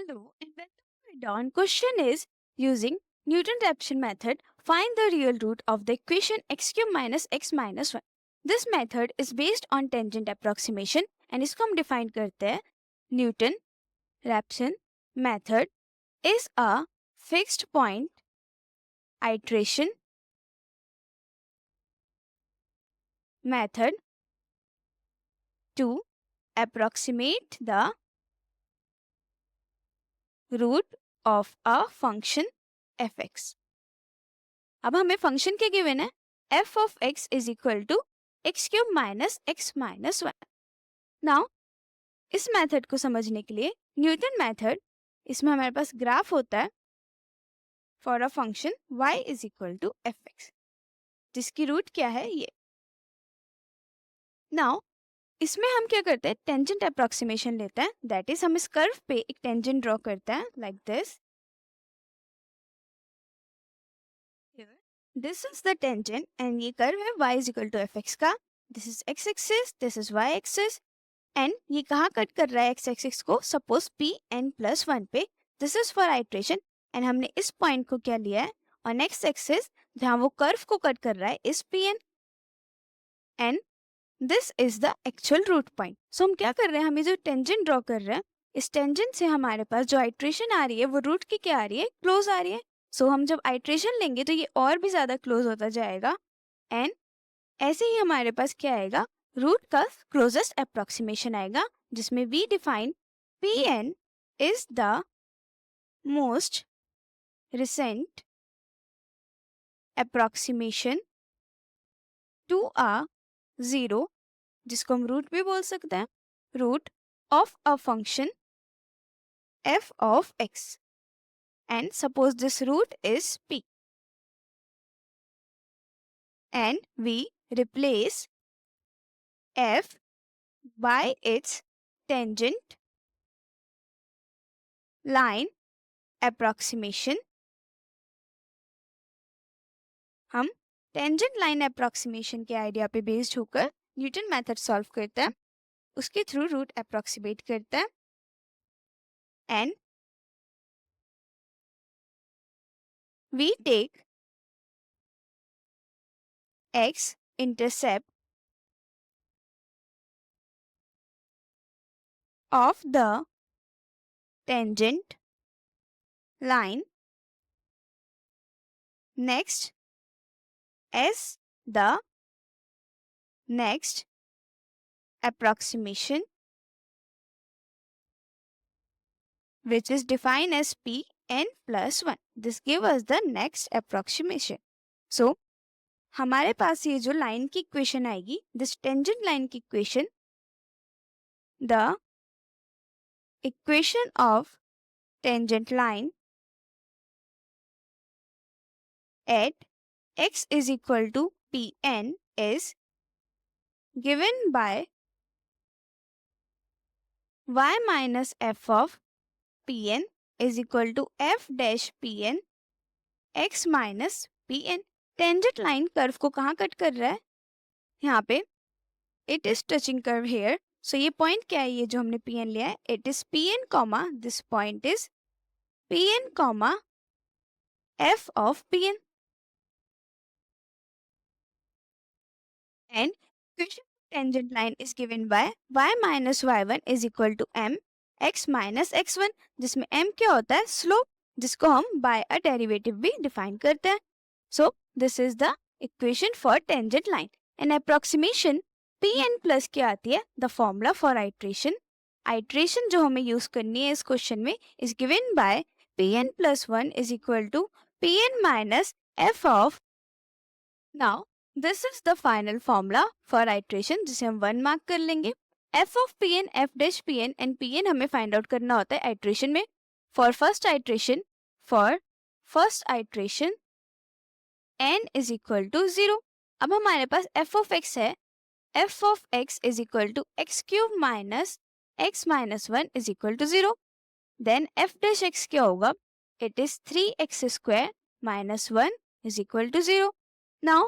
Hello and welcome to Dawn. Question is using Newton-Raphson method, find the real root of the equation x cube minus x minus 1. This method is based on tangent approximation and इसको हम define करते हैं Newton-Raphson method is a fixed point iteration method to approximate the root of a function fx. अब हमें function क्या given है f of x is equal to x cube minus x minus 1. Now इस method को समझने के लिए Newton method, इसमें हमारे पास ग्राफ होता है for a function y is equal to fx जिसकी रूट क्या है ये. नाउ इसमें हम क्या करते हैं, टेंजेंट अप्रोक्सीमेशन लेते हैं. दैट इज हम इस कर्व पे एक टेंजेंट ड्रॉ करते हैं like this. This is the tangent and ये कर्व है y is equal to fx का. This is x axis, this is y axis and ये कहाँ कट कर रहा है x एक्सिस को, सपोज Pn+1 पे. This is for iteration and हमने इस पॉइंट को क्या लिया है और x एक्सिस जहाँ वो कर्व को कट कर रहा है इस Pn and this is the actual root point. So हम क्या कर रहे हैं, हम ये जो टेंजेंट ड्रॉ कर रहे हैं इस टेंजेंट से हमारे पास जो आइट्रेशन आ रही है वो रूट की क्या आ रही है, क्लोज आ रही है. सो हम जब आइट्रेशन लेंगे तो ये और भी ज़्यादा क्लोज होता जाएगा एंड ऐसे ही हमारे पास क्या आएगा, रूट का क्लोजेस्ट अप्रोक्सीमेशन आएगा जिसमें we define Pn is the most recent approximation to a zero, जिसको हम रूट भी बोल सकते हैं, root of a function f of x and suppose this root is p and we replace f by its tangent line approximation. हम tangent line approximation के idea पे based होकर न्यूटन मेथड सॉल्व करते हैं, उसके थ्रू रूट अप्रोक्सीमेट करते हैं and we take x intercept of the tangent line next as the next approximation which is defined as Pn+1. This gives us the next approximation. So हमारे पास ये जो line की equation आएगी, this tangent line की equation, the equation of tangent line at x is equal to Pn is given by y minus f of Pn is equal to f dash Pn x minus Pn. Tangent line curve को कहाँ cut कर रहा है, यहाँ पे it is touching curve here. So ये point क्या है, ये जो हमने Pn लिया है, it is Pn comma this point is Pn comma f of Pn and equation of tangent line is given by y minus y1 is equal to m x minus x1, जिसमें m क्या होता है, slope, जिसको हम bye a derivative भी define करते हैं. So this is the equation for tangent line and approximation Pn plus क्या आती है, the formula for iteration. Iteration जो हमें यूज करनी है इस क्वेश्चन में is given bye Pn+1 is equal to Pn minus f of. Now this is the final formula for iteration जिसे हम 1 मार्क कर लेंगे. f of Pn, f dash Pn and Pn हमें फाइंड आउट करना होता है iteration में. For first iteration n is equal to 0. अब हमारे पास f of x है, f of x is equal to x cube minus x minus 1 is equal to 0. Then f dash x क्या होगा, it is 3x square minus 1 is equal to 0. Now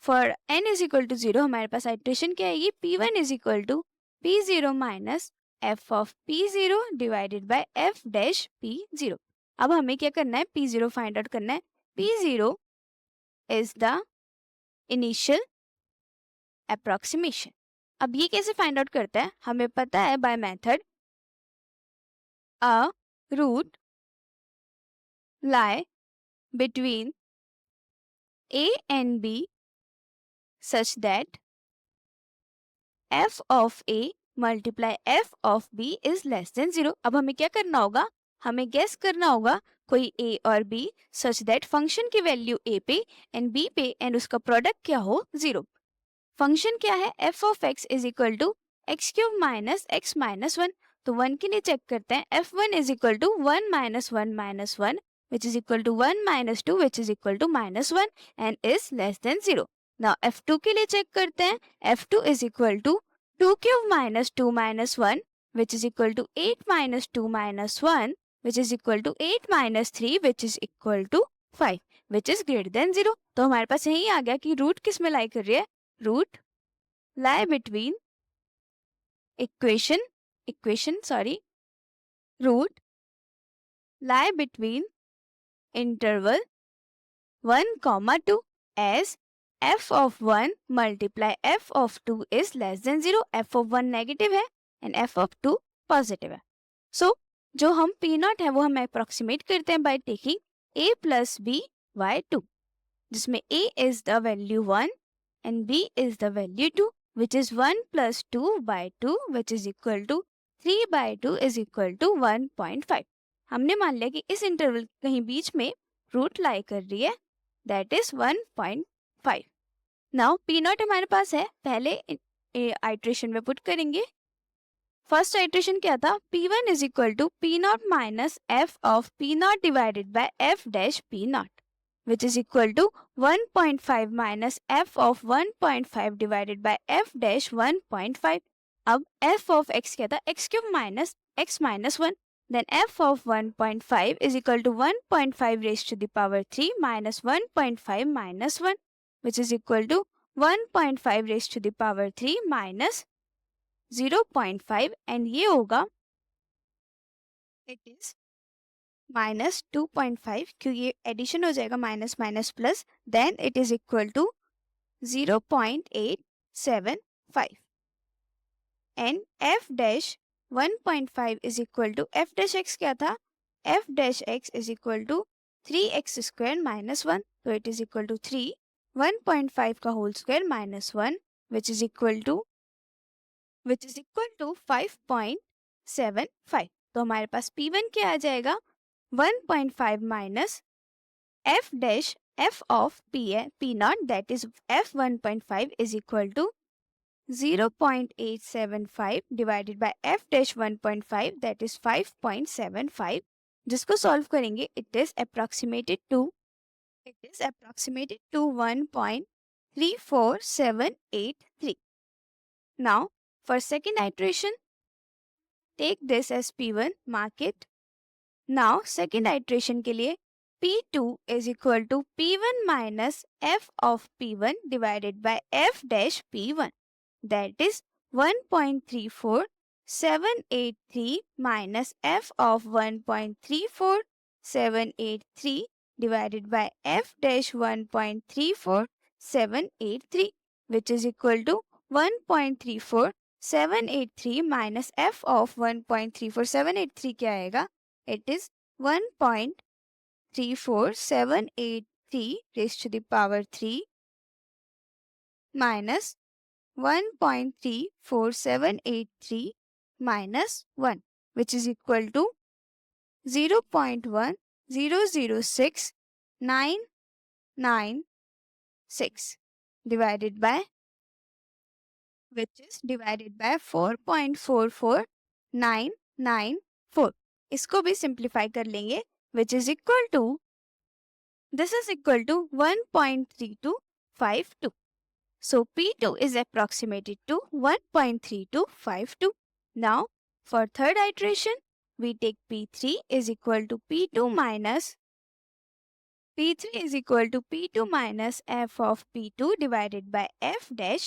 for n is equal to 0 हमारे पास iteration क्या आएगी, p1 is equal to p0 minus f of p0 divided by f dash p0। अब हमें क्या करना है, p0 फाइंड आउट करना है। p0 is the initial approximation. अब ये कैसे फाइंड आउट करते हैं, हमें पता है by method a root lie between a and b such that f of a multiply f of b is less than 0। अब हमें क्या करना होगा, हमें गेस करना होगा कोई a और b सच दैट फंक्शन की वैल्यू a पे एंड b पे एंड उसका प्रोडक्ट क्या हो 0। फंक्शन क्या है, f of x is equal to X cube minus X minus one. तो 1 के लिए चेक करते हैं, f1 is equal to 1 minus 1 minus 1 which is equal to 1 minus 2 which is equal to minus 1 and is less than 0। Now f2 के लिए check करते हैं, f2 is equal to 2 cube minus 2 minus 1 which is equal to 8 minus 2 minus 1 which is equal to 8 minus 3 which is equal to 5 which is greater than 0। तो हमारे पास यही आ गया कि root किस में लाई कर रही है, root lie between root lie between interval 1 comma 2 as f of 1 multiply f of 2 is less than 0। f of 1 negative है एंड f of 2 पॉजिटिव है। सो जो हम p नॉट है वो हम अप्रोक्सीमेट करते हैं by taking a plus b by 2, जिसमें a is the value 1 and b is the value 2 which is 1 plus 2 by 2 which is equal to 3 by 2 is equal to 1.5। हमने मान लिया कि इस इंटरवल कहीं बीच में रूट लाई कर रही है, that is 1.5। Now p not हमारे पास है, पहले आइट्रेशन में पुट करेंगे। फर्स्ट आइट्रेशन क्या था, p1 is equal to p not minus f of p not divided by f dash p not which is equal to 1.5 minus f of 1.5 divided by f dash 1.5। अब f of x क्या था, x cube minus x minus 1, then f of 1.5 is equal to 1.5 raised to the power 3 minus 1.5 minus 1 which is equal to 1.5 raised to the power 3 minus 0.5 and ये होगा, it is minus 2.5, क्योंकि ये addition हो जाएगा minus minus plus, then it is equal to 0.875 and f dash 1.5 is equal to f dash x क्या था, f dash x is equal to 3x square minus 1, तो it is equal to 3 1.5 का whole square minus 1 which is equal to 5.75। तो हमारे पास p1 क्या आ जाएगा, 1.5 minus f dash f of p है p naught, that is f 1.5 is equal to 0.875 divided by f dash 1.5 that is 5.75, जिसको solve करेंगे it is approximated to 1.34783। Now for second iteration, take this as p1, mark it। Now second iteration के लिए p2 is equal to p1 minus f of p1 divided by f dash p1, that is 1.34783 minus f of 1.34783 divided by f dash 1.34783 which is equal to 1.34783 minus f of 1.34783 क्या आएगा, it is 1.34783 raised to the power 3 minus 1.34783 minus 1 which is equal to 0.1006996 divided by 4.44994। इसको भी simplify कर लेंगे which is equal to, this is equal to 1.3252। So p2 is approximated to 1.3252। Now for third iteration we take p3 is equal to p2 minus f of p2 divided by f dash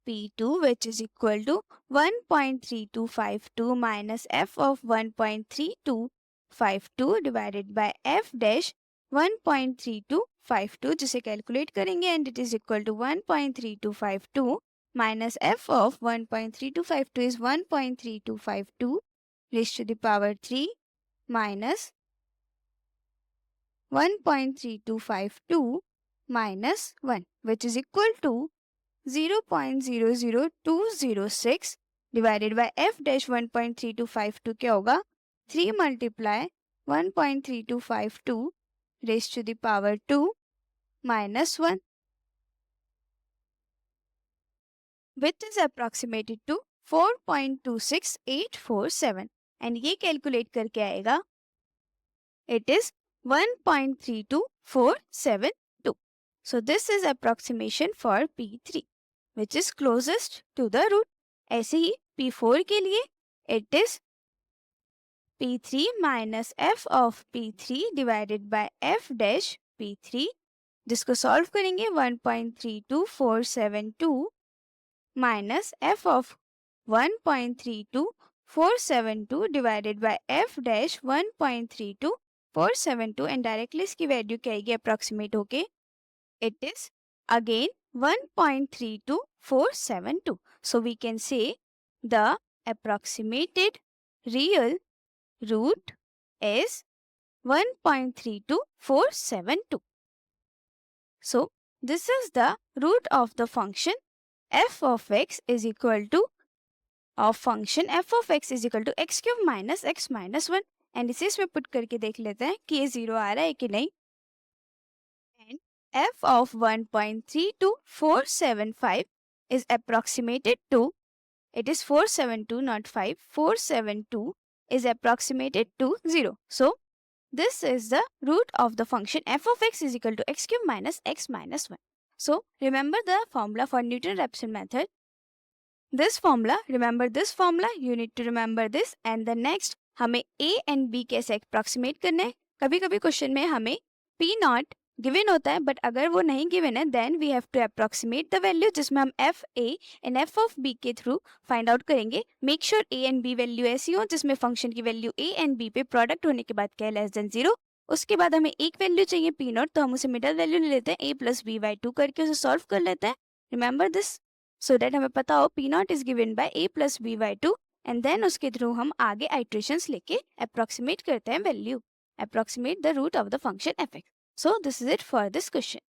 P2, which is equal to 1.3252 minus f of 1.3252 divided by f dash 1.3252, जिसे calculate करेंगे and it is equal to 1.3252 minus f of 1.3252 is 1.3252 raised to the power 3 minus 1.3252 minus 1, which is equal to 0.00206 divided by f dash 1.3252 क्या होगा 3 multiply 1.3252 raised to the power 2 minus 1, which is approximated to 4.26847 and ये calculate करके आएगा it is 1.32472. So this is approximation for P3 which is closest to the root. ऐसे ही P4 के लिए it is P3 minus f of P3 divided by f dash P3, जिसको solve करेंगे 1.32472 minus f of 1.32472 divided by f dash 1.32472 and directly इसकी value क्या आएगी approximate होके it is again 1.32472. So we can say the approximated real root is 1.32472. So this is the root of the function f of x is equal to function f of x is equal to x cube minus x minus 1 and इसे इसमें put करके देख लेते हैं कि ये 0 आ रहा है कि नहीं. And f of 1.32475 is approximated to, it is 472 not 5, 472 is approximated to 0. So this is the root of the function f of x is equal to x cube minus x minus 1. So remember the formula for Newton-Raphson method. This formula, remember this formula, you need to remember this and the next हमें a and b कैसे approximate करने हैं. कभी कभी question में हमें p not given होता है बट अगर वो नहीं गिवन है then we have to approximate the value जिसमें हम F A and F of B के थ्रू फाइंड आउट करेंगे. Make sure A and B value ऐसी हो जिसमें फंक्शन की वैल्यू ए एंड बी पे प्रोडक्ट होने के बाद क्या है लेस देन 0. उसके बाद हमें एक वैल्यू चाहिए पी नॉट तो हम उसे मिडल वैल्यू ले लेते हैं ए प्लस बी बाई 2 करके उसे सॉल्व कर लेते हैं. रिमेंबर दिस सो दैट हमें पता हो P not is given by A plus B by 2 and then उसके थ्रू हम आगे आइट्रेशंस लेके अप्रोक्सीमेट करते हैं value, approximate the root of the function f(x). So this is it for this question.